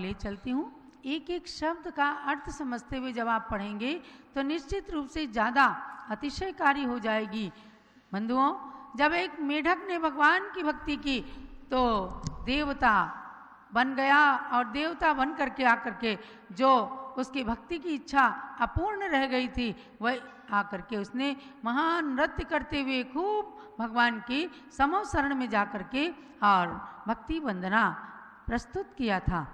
ले चलती हूँ। एक एक शब्द का अर्थ समझते हुए जब आप पढ़ेंगे तो निश्चित रूप से ज़्यादा अतिशयकारी हो जाएगी। बंधुओं, जब एक मेढक ने भगवान की भक्ति की तो देवता बन गया और देवता बन करके आकर के जो उसकी भक्ति की इच्छा अपूर्ण रह गई थी वह आकर के उसने महान नृत्य करते हुए खूब भगवान की समो शरण में जा करके और भक्ति वंदना प्रस्तुत किया था।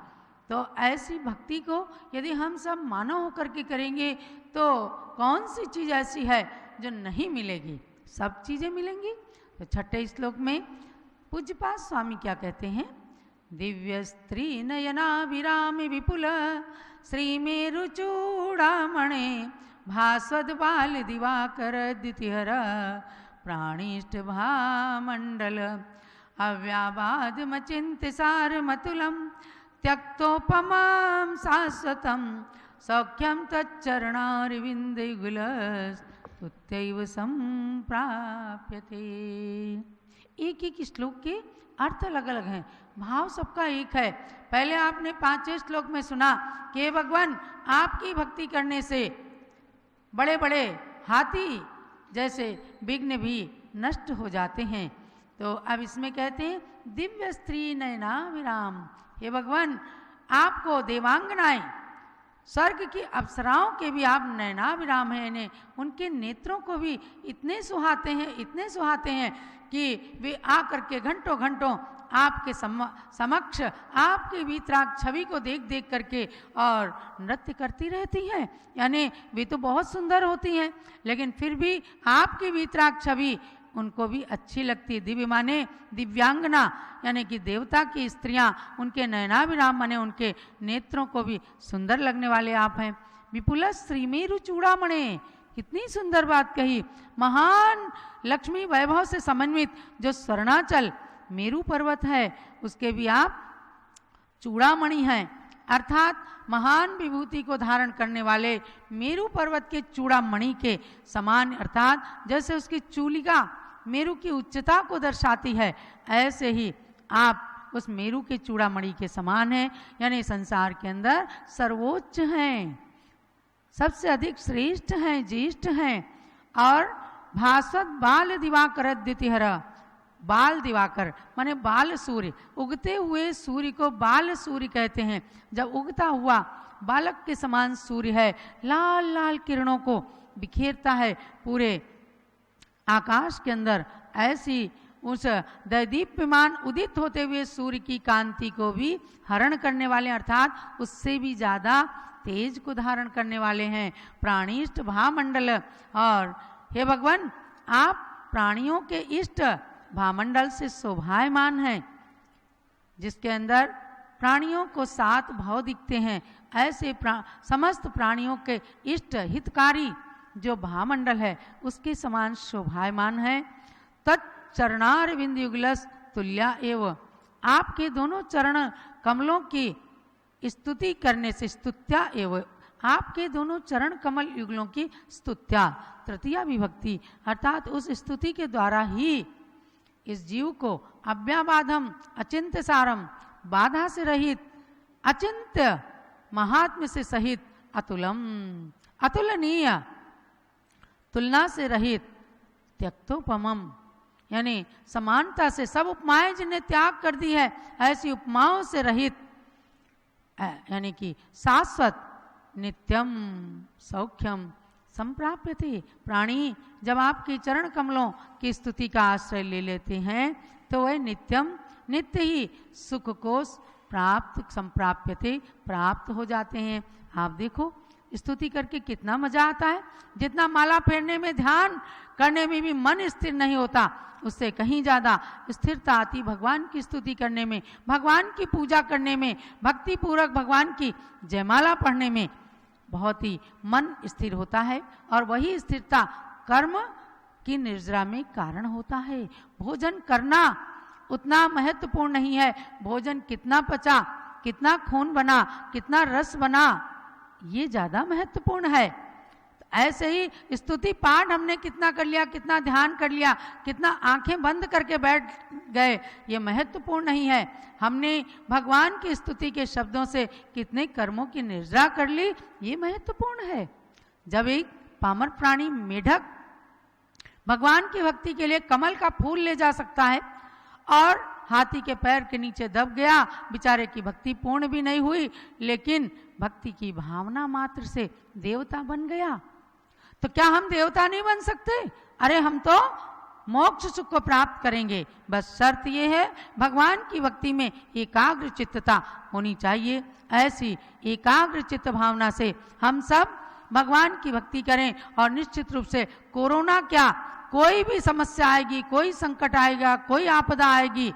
तो ऐसी भक्ति को यदि हम सब मानव होकर के करेंगे तो कौन सी चीज़ ऐसी है जो नहीं मिलेगी? सब चीज़ें मिलेंगी। तो छठे श्लोक में पूज्यपाद स्वामी क्या कहते हैं? दिव्य स्त्री नयना विरामी विपुल श्रीमेरु चूड़ामणे भास्वद बाल दिवाकर द्वितीहर प्राणिष्ट भामंडल अव्याबाद मचिंत सार मतुलम त्यक्तोपमां शाश्वतं सौख्यं तच्चरणारविंदयुगलस् तुत्यैव संप्राप्यते। एक एक श्लोक के अर्थ अलग अलग हैं, भाव सबका एक है। पहले आपने 5वें श्लोक में सुना कि भगवान आपकी भक्ति करने से बड़े बड़े हाथी जैसे विघ्न भी नष्ट हो जाते हैं। तो अब इसमें कहते हैं दिव्य स्त्री नयना विराम। हे भगवान, आपको देवांगनाएं स्वर्ग की अप्सराओं के भी आप नयना विराम हैं, इन्हें उनके नेत्रों को भी इतने सुहाते हैं, इतने सुहाते हैं कि वे आकर के घंटों घंटों आपके समक्ष आपके वितराग छवि को देख देख करके और नृत्य करती रहती हैं। यानी वे तो बहुत सुंदर होती हैं लेकिन फिर भी आपकी वितराग छवि उनको भी अच्छी लगती है। दिव्य माने दिव्यांगना, यानी कि देवता की स्त्रियां उनके नयनाभिराम माने उनके नेत्रों को भी सुंदर लगने वाले आप हैं। विपुल श्रीमेरु चूड़ामणे, कितनी सुंदर बात कही। महान लक्ष्मी वैभव से समन्वित जो स्वर्णाचल मेरु पर्वत है उसके भी आप चूड़ामणि हैं, अर्थात महान विभूति को धारण करने वाले मेरु पर्वत के चूड़ामणि के समान, अर्थात जैसे उसकी चूलिका मेरु की उच्चता को दर्शाती है ऐसे ही आप उस मेरु के चूड़ामणि के समान हैं। यानी संसार के अंदर सर्वोच्च हैं, सबसे अधिक श्रेष्ठ हैं, ज्येष्ठ हैं। और भास्वत बाल दिवाकर द्वितीहर, बाल दिवाकर माने बाल सूर्य, उगते हुए सूर्य को बाल सूर्य कहते हैं। जब उगता हुआ बालक के समान सूर्य है, लाल लाल किरणों को बिखेरता है पूरे आकाश के अंदर, ऐसी उस दैदीप्यमान उदित होते हुए सूर्य की कांति को भी हरण करने वाले, अर्थात उससे भी ज्यादा तेज को धारण करने वाले हैं। प्राणिष्ट भामंडल, और हे भगवान आप प्राणियों के इष्ट भामंडल से शोभायमान हैं, जिसके अंदर प्राणियों को 7 भाव दिखते हैं। ऐसे समस्त प्राणियों के इष्ट हितकारी जो भामंडल है उसके समान शोभायमान है। तच्चरणारविंद युगलस तुल्या एव, आपके दोनों चरण कमलों की स्तुति करने से, स्तुत्या एव, आपके दोनों चरण कमल युगलों की स्तुत्या, तृतीया विभक्ति, अर्थात उस स्तुति के द्वारा ही इस जीव को अव्याबाधम अचिंत्य सारम, बाधा से रहित, अचिंत्य महात्म्य से सहित, अतुलम अतुलनीय, तुलना से रहित, त्यक्तोपमम यानी समानता से, सब उपमाएं जिन्हें त्याग कर दी है ऐसी उपमाओं से रहित, यानी कि शाश्वत, नित्यम सौख्यम संप्राप्यते। प्राणी जब आपके चरण कमलों की स्तुति का आश्रय ले लेते हैं तो वह नित्यम, नित्य ही सुख को प्राप्त संप्राप्यते, प्राप्त हो जाते हैं। आप देखो स्तुति करके कितना मजा आता है। जितना माला फेरने में, ध्यान करने में भी मन स्थिर नहीं होता, उससे कहीं ज्यादा स्थिरता आती भगवान की स्तुति करने में, भगवान की पूजा करने में, भक्ति पूर्वक भगवान की जयमाला पढ़ने में बहुत ही मन स्थिर होता है। और वही स्थिरता कर्म की निर्जरा में कारण होता है। भोजन करना उतना महत्वपूर्ण नहीं है, भोजन कितना पचा, कितना खून बना, कितना रस बना, ये ज्यादा महत्वपूर्ण है। ऐसे ही स्तुति पाठ हमने कितना कर लिया, कितना ध्यान कर लिया, कितना आंखें बंद करके बैठ गए, ये महत्वपूर्ण नहीं है। हमने भगवान की स्तुति के शब्दों से कितने कर्मों की निर्जरा कर ली, ये महत्वपूर्ण है। जब एक पामर प्राणी मेढक भगवान की भक्ति के लिए कमल का फूल ले जा सकता है और हाथी के पैर के नीचे दब गया, बेचारे की भक्ति पूर्ण भी नहीं हुई, लेकिन भक्ति की भावना मात्र से देवता बन गया, तो क्या हम देवता नहीं बन सकते? अरे हम तो मोक्ष सुख को प्राप्त करेंगे, बस शर्त ये है भगवान की भक्ति में एकाग्र चित्तता होनी चाहिए। ऐसी एकाग्र चित्त भावना से हम सब भगवान की भक्ति करें और निश्चित रूप से कोरोना क्या, कोई भी समस्या आएगी, कोई संकट आएगा, कोई आपदा आएगी,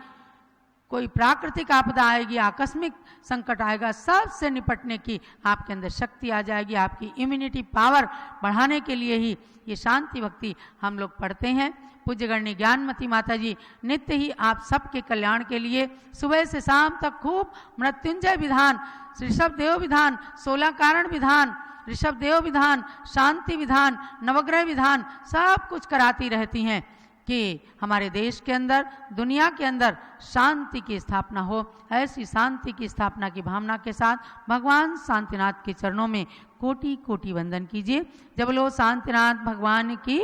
कोई प्राकृतिक आपदा आएगी, आकस्मिक संकट आएगा, सबसे निपटने की आपके अंदर शक्ति आ जाएगी। आपकी इम्यूनिटी पावर बढ़ाने के लिए ही ये शांति भक्ति हम लोग पढ़ते हैं। पूज्यगण्य ज्ञानमती माता जी नित्य ही आप सबके कल्याण के लिए सुबह से शाम तक खूब मृत्युंजय विधान, ऋषभ देव विधान, 16 कारण विधान, ऋषभ देव विधान, शांति विधान, नवग्रह विधान, सब कुछ कराती रहती हैं कि हमारे देश के अंदर, दुनिया के अंदर शांति की स्थापना हो। ऐसी शांति की स्थापना की भावना के साथ भगवान शांतिनाथ के चरणों में कोटि कोटि वंदन कीजिए। जब लो शांतिनाथ भगवान की